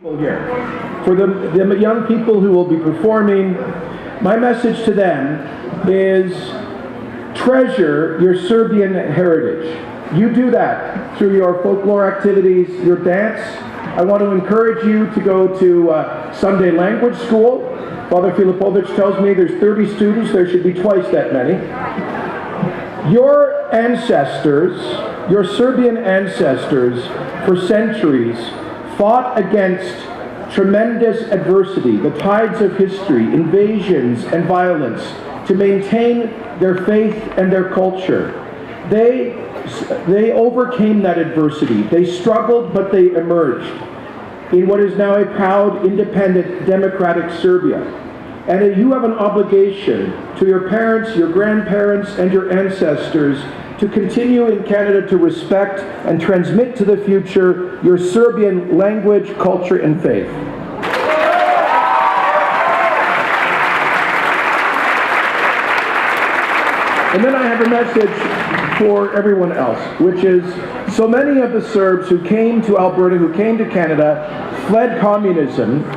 people here. For the young people who will be performing, my message to them is treasure your Serbian heritage. You do that through your folklore activities, your dance. I want to encourage you to go to Sunday language school. Father Filipovic tells me there's 30 students, there should be twice that many. Your ancestors, your Serbian ancestors, for centuries fought against tremendous adversity, the tides of history, invasions and violence, to maintain their faith and their culture. They overcame that adversity. They struggled, but they emerged in what is now a proud, independent, democratic Serbia. And you have an obligation to your parents, your grandparents, and your ancestors to continue in Canada to respect and transmit to the future your Serbian language, culture, and faith. And then I have a message for everyone else, which is so many of the Serbs who came to Alberta, who came to Canada, fled communism